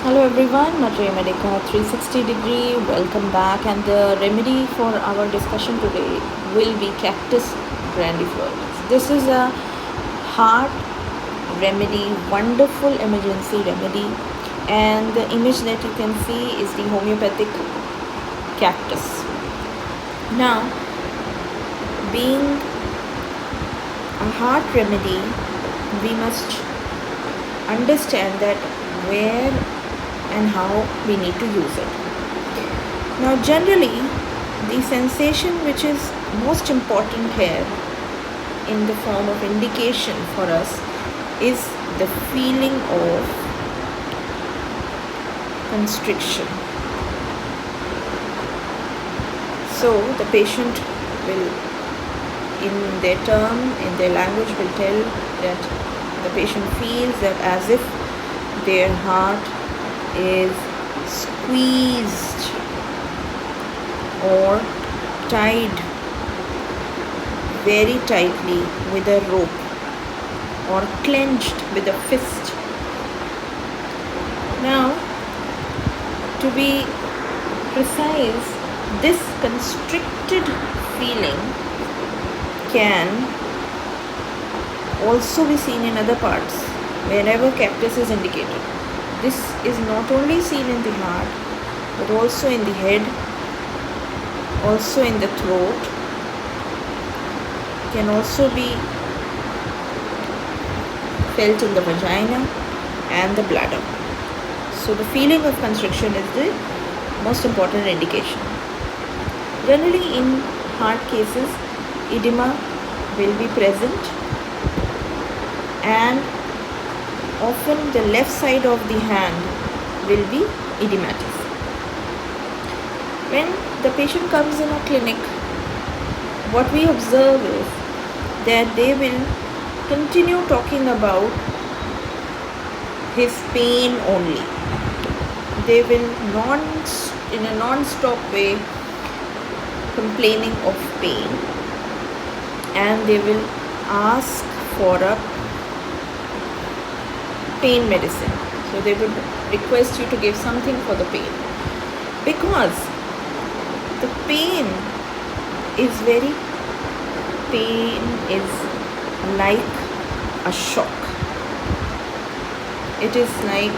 Hello everyone, Materia Medica 360 degree. Welcome back, and the remedy for our discussion today will be Cactus Grandiflorus. This is a heart remedy, wonderful emergency remedy, and the image that you can see is the homeopathic cactus. Now, being a heart remedy, we must understand that where and how we need to use it. Now, generally, the sensation which is most important here in the form of indication for us is the feeling of constriction. So, the patient will, in their term, in their language, will tell that the patient feels that as if their heart is squeezed or tied very tightly with a rope or clenched with a fist. Now, to be precise, this constricted feeling can also be seen in other parts wherever cactus is indicated. This is not only seen in the heart, but also in the head, also in the throat, can also be felt in the vagina and the bladder. So the feeling of constriction is the most important indication. Generally in heart cases, edema will be present, and often the left side of the hand will be edematous. When the patient comes in a clinic, what we observe is that they will continue talking about his pain only. They will in a non-stop way complaining of pain, and they will ask for a pain medicine. So they would request you to give something for the pain, because the pain is like a shock. It is like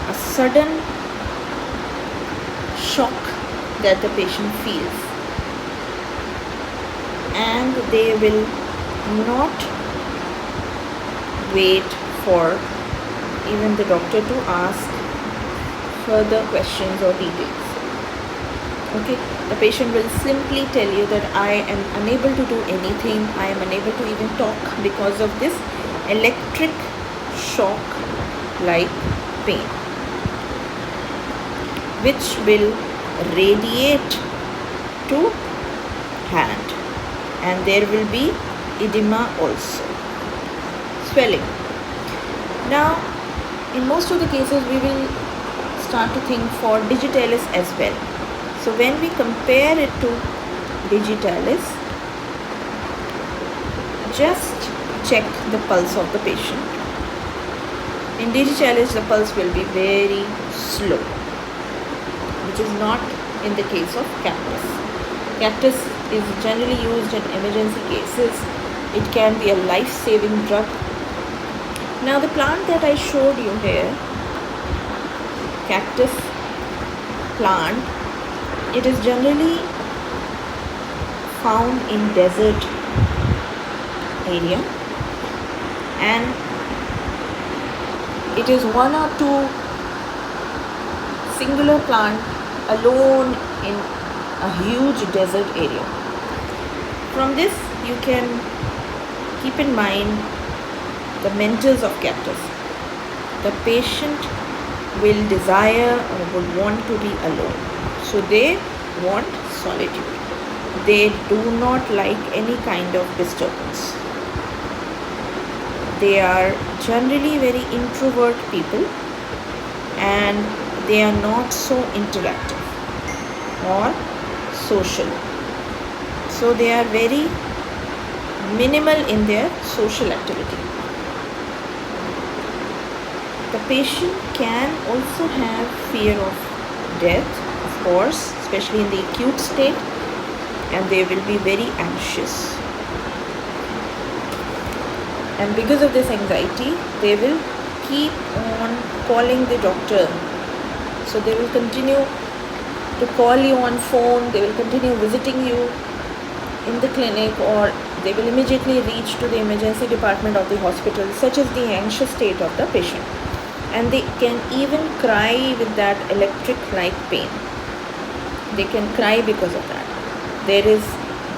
a sudden shock that the patient feels, and they will not wait for even the doctor to ask further questions or details. Okay, the patient will simply tell you that I am unable to do anything, I am unable to even talk because of this electric shock like pain, which will radiate to hand, and there will be edema also, swelling. Now, in most of the cases, we will start to think for digitalis as well. So when we compare it to digitalis, just check the pulse of the patient. In digitalis, the pulse will be very slow, which is not in the case of cactus. Cactus is generally used in emergency cases. It can be a life-saving drug. Now, the plant that I showed you here, cactus plant, it is generally found in desert area, and it is one or two singular plant alone in a huge desert area. From this, you can keep in mind the mentors of cactus. The patient will desire or would want to be alone. So they want solitude. They do not like any kind of disturbance. They are generally very introvert people, and they are not so interactive or social. So they are very minimal in their social activity. The patient can also have fear of death, of course, especially in the acute state, and they will be very anxious. And because of this anxiety, they will keep on calling the doctor. So they will continue to call you on phone, they will continue visiting you in the clinic, or they will immediately reach to the emergency department of the hospital. Such is the anxious state of the patient. And they can even cry with that electric like pain. They can cry because of that. There is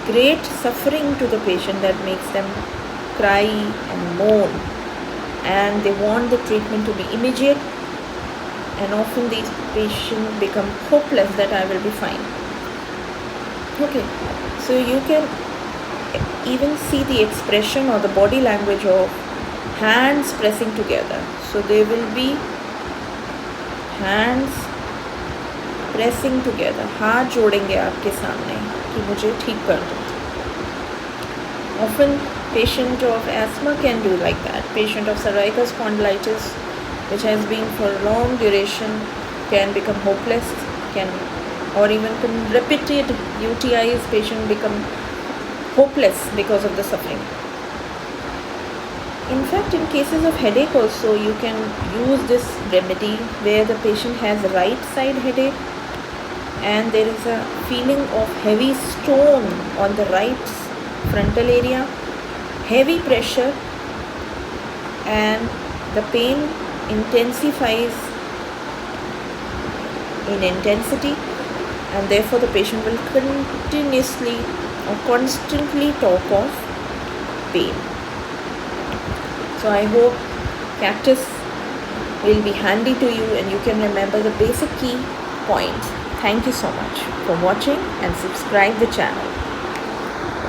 great suffering to the patient that makes them cry and moan, and they want the treatment to be immediate, and often these patients become hopeless that I will be fine. Okay, so you can even see the expression or the body language of hands pressing together. So they will be hands pressing together, हाथ जोड़ेंगे आपके सामने कि मुझे ठीक कर दो. Often patient of asthma can do like that. Patient of cervical spondylitis, which has been for long duration, can become hopeless, or even repeated UTIs, patient become hopeless because of the suffering. In fact, in cases of headache also, you can use this remedy where the patient has right side headache and there is a feeling of heavy stone on the right frontal area, heavy pressure, and the pain intensifies in intensity, and therefore the patient will continuously or constantly talk of pain. So I hope Cactus will be handy to you and you can remember the basic key points. Thank you so much for watching and subscribe the channel.